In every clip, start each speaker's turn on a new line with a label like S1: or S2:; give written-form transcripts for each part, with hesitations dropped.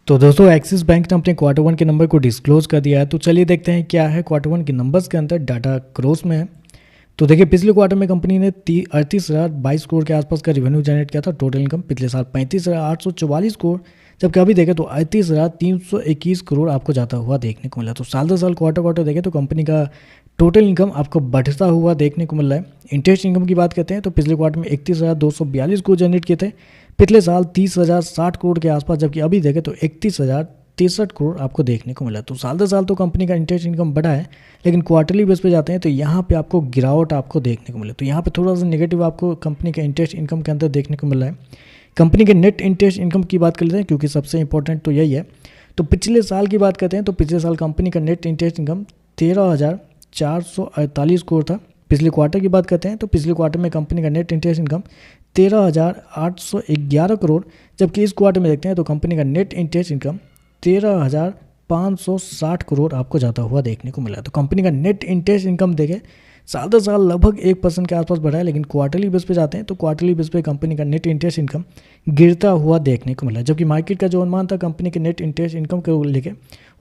S1: तो दोस्तों axis bank ने अपने क्वार्टर वन के नंबर को डिस्क्लोज कर दिया है। तो चलिए देखते हैं क्या है क्वार्टर वन के नंबर्स के अंदर डाटा क्रॉस में है। तो देखिए पिछले क्वार्टर में कंपनी ने 38,022 करोड़ के आसपास का रेवेन्यू जनरेट किया था। टोटल इनकम पिछले साल 35,844 करोड़, जबकि अभी देखें तो 38,321 करोड़ आपको जाता हुआ देखने को मिला। तो साल दर साल क्वार्टर क्वार्टर देखें तो कंपनी का टोटल इनकम आपको बढ़ता हुआ देखने को मिल रहा है। इंटरेस्ट इनकम की बात करते हैं तो पिछले क्वार्टर में 31,242 करोड़ जनरेट किए थे, पिछले साल 30,060 करोड़ के आसपास, जबकि अभी देखें तो 31,063 करोड़ आपको देखने को मिला। तो साल दर साल तो कंपनी का इंटरेस्ट इनकम बढ़ा है, लेकिन क्वार्टरली बेस पे जाते हैं तो यहाँ पे आपको गिरावट आपको देखने को मिला। तो यहाँ पे थोड़ा सा नेगेटिव आपको कंपनी का इंटरेस्ट इनकम के अंदर देखने को मिल रहा है। कंपनी के नेट इंटरेस्ट इनकम की बात कर लेते हैं, क्योंकि सबसे इंपॉर्टेंट तो यही है। तो पिछले साल की बात करते हैं तो पिछले साल कंपनी का नेट इंटरेस्ट इनकम 13,448 करोड़ था। पिछले क्वार्टर की बात करते हैं तो पिछले क्वार्टर में कंपनी का नेट इंटरेस्ट इनकम 13,811 करोड़, जबकि इस क्वार्टर में देखते हैं तो कंपनी का नेट इंटरेस्ट इनकम 13,560 करोड़ आपको जाता हुआ देखने को मिला। तो कंपनी का नेट इंटरेस्ट इनकम देखें साल दर साल लगभग 1% के आसपास बढ़ा है, लेकिन क्वार्टरली बेस पे जाते हैं तो क्वार्टरली बेस पे कंपनी का नेट इंटरेस्ट इनकम गिरता हुआ देखने को मिला। जबकि मार्केट का जो अनुमान था कंपनी के नेट इंटरेस्ट इनकम को लेके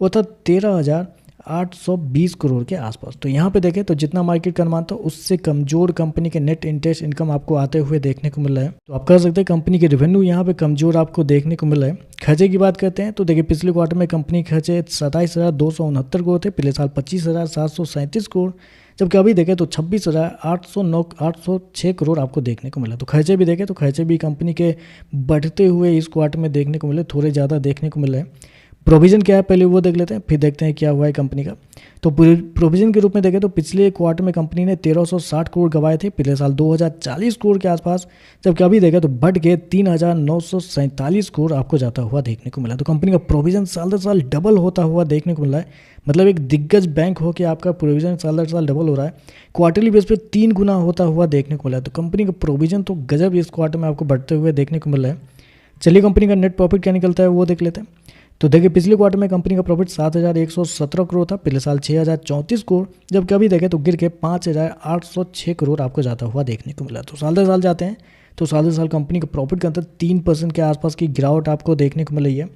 S1: वो था 13,820 करोड़ के आसपास। तो यहाँ पे देखें तो जितना मार्केट का अनुमान था उससे कमजोर कंपनी के नेट इंटरेस्ट इनकम आपको आते हुए देखने को मिल रहा है। तो आप कह सकते हैं कंपनी के रेवेन्यू यहाँ पे कमजोर आपको देखने को मिल रहा है। खर्चे की बात करते हैं तो देखिए पिछले क्वार्टर में कंपनी के खर्चे 27,269 करोड़ थे, पिछले साल 25,737 करोड़, जबकि अभी देखें तो 26,806 करोड़ आपको देखने को मिला। तो खर्चे भी देखें तो खर्चे भी कंपनी के बढ़ते हुए इस क्वार्टर में देखने को मिले, थोड़े ज़्यादा देखने को मिल रहे हैं। प्रोविजन क्या है पहले वो देख लेते हैं, फिर देखते हैं क्या हुआ है कंपनी का। तो प्रोविजन के रूप में देखें तो पिछले क्वार्टर में कंपनी ने 1,360 करोड़ गंवाए थे, पिछले साल 2,040 करोड़ के आसपास, जबकि अभी देखें तो बढ़ के 3,947 करोड़ आपको जाता हुआ देखने को मिला। तो कंपनी का प्रोविजन साल दर साल डबल होता हुआ देखने को मिला है। मतलब एक दिग्गज बैंक हो कि आपका प्रोविजन साल दर साल डबल हो रहा है, क्वार्टरली बेस पे 3 गुना होता हुआ देखने को मिला है। तो कंपनी का प्रोविजन तो गजब इस क्वार्टर में आपको बढ़ते हुए देखने को मिल रहा है। चलिए कंपनी का नेट प्रॉफिट क्या निकलता है वो देख लेते हैं। तो देखिए पिछले क्वार्टर में कंपनी का प्रॉफिट 7,117 करोड़ था, पिछले साल 6,034 करोड़, जबकि अभी देखें तो गिर के 5,806 करोड़ आपको जाता हुआ देखने को मिला। तो साल दर साल जाते हैं तो साल दर साल कंपनी के प्रॉफिट के अंदर 3% के आसपास की गिरावट आपको देखने को मिल रही है,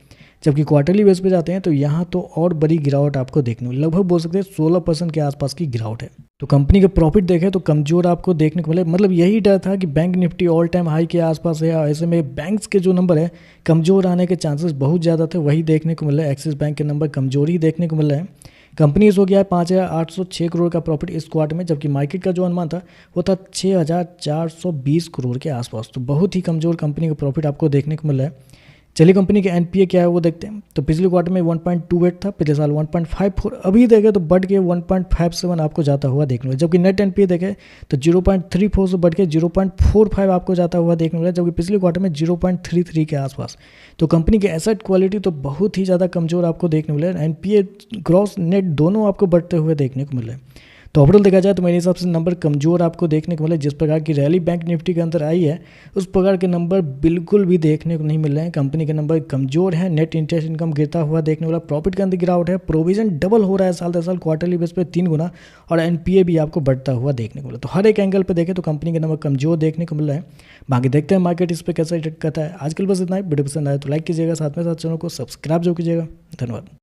S1: जबकि क्वार्टरली बेस पे जाते हैं तो यहाँ तो और बड़ी गिरावट आपको देखने को, लगभग बोल सकते हैं 16% के आसपास की गिरावट है। तो कंपनी के प्रॉफिट देखें तो कमजोर आपको देखने को मिले। मतलब यही डर था कि bank Nifty all time high के आसपास है, ऐसे में बैंक्स के जो नंबर है कमजोर आने के चांसेस बहुत ज़्यादा थे, वही देखने को मिल रहा है। एक्सिस बैंक के नंबर कमजोर ही देखने को मिल रहा है। कंपनी सो गया है 5,806 करोड़ का प्रॉफिट इस क्वार्टर में, जबकि मार्केट का जो अनुमान था वो था 6,420 करोड़ के आसपास। तो बहुत ही कमजोर कंपनी का प्रॉफिट आपको देखने को मिल रहा है। चलिए कंपनी के एनपीए क्या है वो देखते हैं। तो पिछले क्वार्टर में 1.28 था, पिछले साल 1.54, अभी देखें तो बढ़ के 1.57 आपको जाता हुआ देखने को, जबकि नेट एनपीए देखें तो 0.34 से बढ़ के 0.45 आपको जाता हुआ देखने को, जबकि पिछले क्वार्टर में 0.33 के आसपास। तो कंपनी की एसेट क्वालिटी तो बहुत ही ज़्यादा कमजोर आपको देखने को मिले। एनपीए ग्रॉस नेट दोनों आपको बढ़ते हुए देखने को मिले। तो ओवरऑल देखा जाए तो मेरे हिसाब से नंबर कमजोर आपको देखने को मिले। जिस प्रकार की रैली बैंक निफ्टी के अंदर आई है उस प्रकार के नंबर बिल्कुल भी देखने को नहीं मिल रहे हैं। कंपनी के नंबर कमजोर हैं, नेट इंटरेस्ट इनकम गिरता हुआ देखने वाला, प्रॉफिट के अंदर गिरावट है, प्रोविजन डबल हो रहा है साल दर साल क्वार्टरली बेस पे 3 गुना, और एनपीए भी आपको बढ़ता हुआ देखने को मिला। तो हर एक एंगल पर देखें तो कंपनी के नंबर कमजोर देखने को मिल रहा है। बाकी देखते हैं मार्केट इस पर कैसे रिएक्ट करता है। आजकल बस इतना ही। वीडियो पसंद आए तो लाइक कीजिएगा, साथ में साथ चैनल को सब्सक्राइब जो कीजिएगा। धन्यवाद।